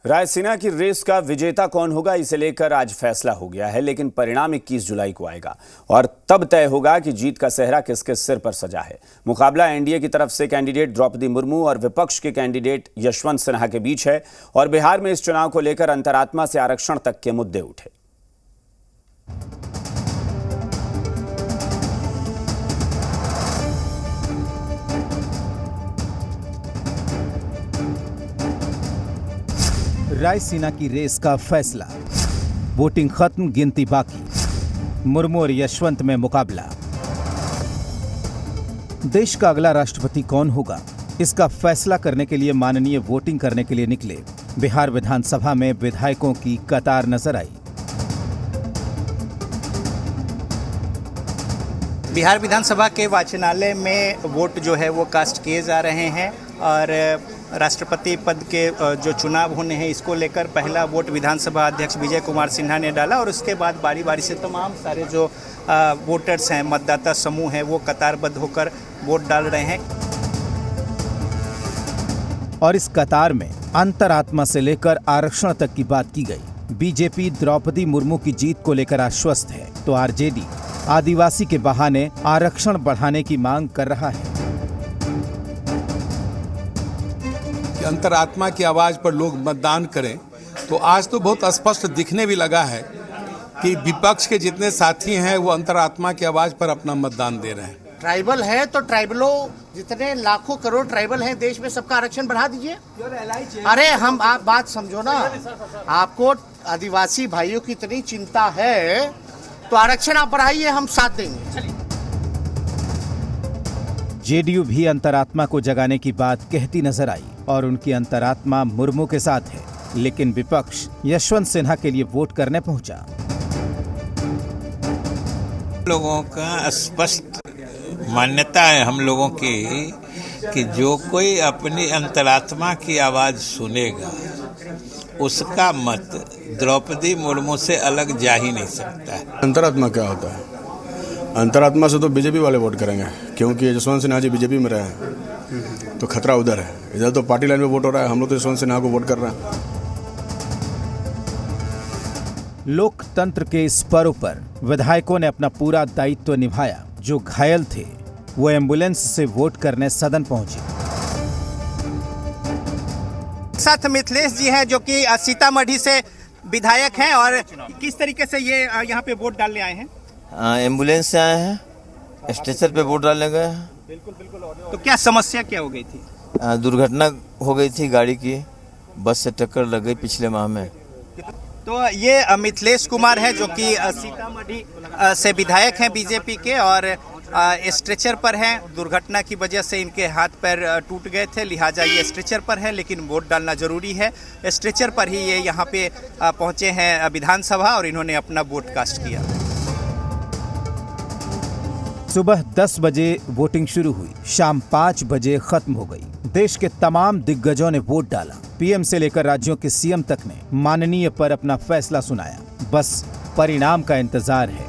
रायसीना की रेस का विजेता कौन होगा, इसे लेकर आज फैसला हो गया है, लेकिन परिणाम 21 जुलाई को आएगा और तब तय होगा कि जीत का सेहरा किसके सिर पर सजा है। मुकाबला एनडीए की तरफ से कैंडिडेट द्रौपदी मुर्मू और विपक्ष के कैंडिडेट यशवंत सिन्हा के बीच है और बिहार में इस चुनाव को लेकर अंतरात्मा से आरक्षण तक के मुद्दे उठे। रायसीना की रेस का फैसला, वोटिंग खत्म, गिनती बाकी। मुर्मू और यशवंत में मुकाबला। देश का अगला राष्ट्रपति कौन होगा, इसका फैसला करने के लिए माननीय वोटिंग करने के लिए निकले बिहार विधानसभा में विधायकों की कतार नजर आई। बिहार विधानसभा के वाचनालय में वोट जो है वो कास्ट किए जा रहे हैं और राष्ट्रपति पद के जो चुनाव होने हैं इसको लेकर पहला वोट विधानसभा अध्यक्ष विजय कुमार सिन्हा ने डाला और उसके बाद बारी बारी से तमाम सारे जो वोटर्स हैं, मतदाता समूह हैं, वो कतारबद्ध होकर वोट डाल रहे हैं। और इस कतार में अंतरात्मा से लेकर आरक्षण तक की बात की गई। बीजेपी द्रौपदी मुर्मू की जीत को लेकर आश्वस्त है तो आरजेडी आदिवासी के बहाने आरक्षण बढ़ाने की मांग कर रहा है। अंतरात्मा की आवाज पर लोग मतदान करें तो आज तो बहुत स्पष्ट दिखने भी लगा है कि विपक्ष के जितने साथी हैं वो अंतरात्मा की आवाज पर अपना मतदान दे रहे हैं। ट्राइबल है तो ट्राइबलों जितने लाखों करोड़ ट्राइबल हैं देश में, सबका आरक्षण बढ़ा दीजिए। अरे आप बात समझो ना, आपको आदिवासी भाइयों की इतनी चिंता है तो आरक्षण आप बढ़ाइए, हम साथ देंगे। जेडीयू भी अंतरात्मा को जगाने की बात कहती नजर आई और उनकी अंतरात्मा मुर्मू के साथ है, लेकिन विपक्ष यशवंत सिन्हा के लिए वोट करने पहुंचा। लोगों का स्पष्ट मान्यता है हम लोगों की कि जो कोई अपनी अंतरात्मा की आवाज सुनेगा उसका मत द्रौपदी मुर्मू से अलग जा ही नहीं सकता है। अंतरात्मा क्या होता है? अंतरात्मा से तो बीजेपी वाले वोट करेंगे, क्योंकि यशवंत सिन्हा जी बीजेपी में रहे हैं तो खतरा उधर है। इधर तो पार्टी लाइन में वोट हो रहा है, हम लोग तो यशवंत सिन्हा को वोट कर रहे हैं। लोकतंत्र के इस पर्व पर विधायकों ने अपना पूरा दायित्व निभाया। जो घायल थे वो एम्बुलेंस से वोट करने सदन पहुंचे। साथ मिथिलेश जी हैं जो कि सीतामढ़ी से विधायक हैं और किस तरीके से ये यहाँ पे वोट डालने आए हैं? एम्बुलेंस से आए हैं, स्ट्रेचर पे वोट डालने गए हैं। बिल्कुल। तो क्या समस्या क्या हो गई थी? दुर्घटना हो गई थी, गाड़ी की बस से टक्कर लग गई पिछले माह में। तो ये मिथिलेश कुमार है जो कि सीतामढ़ी से विधायक हैं बीजेपी के और स्ट्रेचर पर हैं। दुर्घटना की वजह से इनके हाथ पैर टूट गए थे, लिहाजा ये स्ट्रेचर पर है, लेकिन वोट डालना जरूरी है। स्ट्रेचर पर ही ये यहाँ पे पहुंचे हैं विधानसभा और इन्होंने अपना वोट कास्ट किया। सुबह 10 बजे वोटिंग शुरू हुई, शाम 5 बजे खत्म हो गई। देश के तमाम दिग्गजों ने वोट डाला। पीएम से लेकर राज्यों के सीएम तक ने माननीय पर अपना फैसला सुनाया। बस परिणाम का इंतजार है।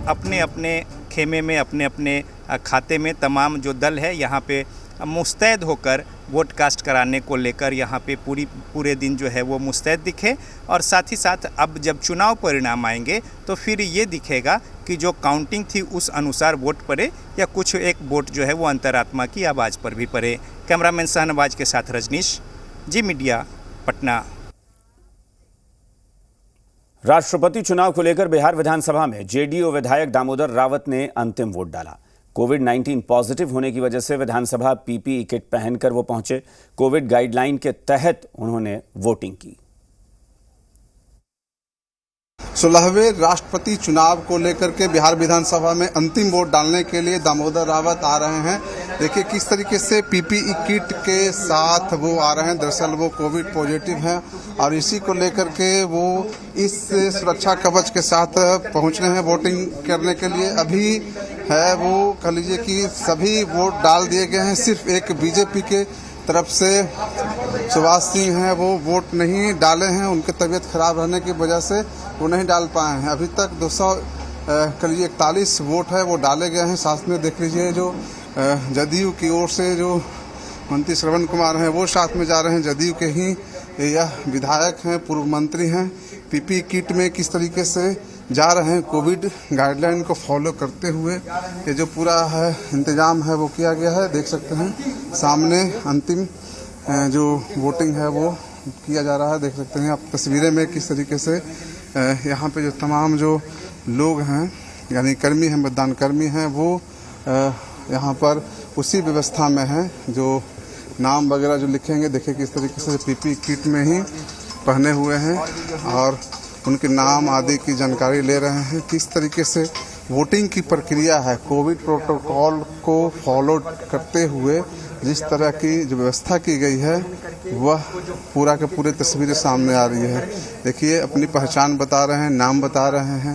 अपने अपने खेमे में, अपने अपने खाते में तमाम जो दल है यहाँ पे मुस्तैद होकर वोट कास्ट कराने को लेकर यहाँ पे पूरे दिन जो है वो मुस्तैद दिखे। और साथ ही साथ अब जब चुनाव परिणाम आएंगे तो फिर ये दिखेगा कि जो काउंटिंग थी उस अनुसार वोट पड़े या कुछ एक वोट जो है वो अंतरात्मा की आवाज़ पर भी पड़े। कैमरामैन शाहनवाज के साथ रजनीश, जी मीडिया, पटना। राष्ट्रपति चुनाव को लेकर बिहार विधानसभा में जेडीयू विधायक दामोदर रावत ने अंतिम वोट डाला। कोविड-19 पॉजिटिव होने की वजह से विधानसभा पीपीई किट पहनकर वो पहुंचे। कोविड गाइडलाइन के तहत उन्होंने वोटिंग की। 16वें राष्ट्रपति चुनाव को लेकर के बिहार विधानसभा में अंतिम वोट डालने के लिए दामोदर रावत आ रहे हैं। देखिए किस तरीके से पीपीई किट के साथ वो आ रहे हैं। दरअसल वो कोविड पॉजिटिव हैं और इसी को लेकर के वो इस सुरक्षा कवच के साथ पहुंच रहे हैं वोटिंग करने के लिए। अभी है वो कह लीजिए कि सभी वोट डाल दिए गए हैं, सिर्फ एक बीजेपी के तरफ से सुभाष सिंह हैं वो वोट नहीं डाले हैं। उनकी तबीयत खराब रहने की वजह से वो नहीं डाल पाए हैं। अभी तक 241 वोट है वो डाले गए हैं। साथ में देख लीजिए जो जदयू की ओर से जो मंत्री श्रवण कुमार हैं वो साथ में जा रहे हैं, जदयू के ही यह विधायक हैं, पूर्व मंत्री हैं। पीपीई किट में किस तरीके से जा रहे हैं, कोविड गाइडलाइन को फॉलो करते हुए ये जो पूरा है इंतजाम है वो किया गया है। देख सकते हैं सामने अंतिम जो वोटिंग है वो किया जा रहा है। देख सकते हैं आप तस्वीरें में किस तरीके से यहाँ पे जो तमाम जो लोग हैं यानी कर्मी हैं, मतदान कर्मी हैं, वो यहाँ पर उसी व्यवस्था में हैं जो नाम वगैरह जो लिखेंगे। देखिए किस तरीके से पीपीई किट में ही पहने हुए हैं और उनके नाम आदि की जानकारी ले रहे हैं। किस तरीके से वोटिंग की प्रक्रिया है, कोविड प्रोटोकॉल को फॉलो करते हुए जिस तरह की जो व्यवस्था की गई है वह पूरा के पूरे तस्वीरें सामने आ रही है। देखिए अपनी पहचान बता रहे हैं, नाम बता रहे हैं।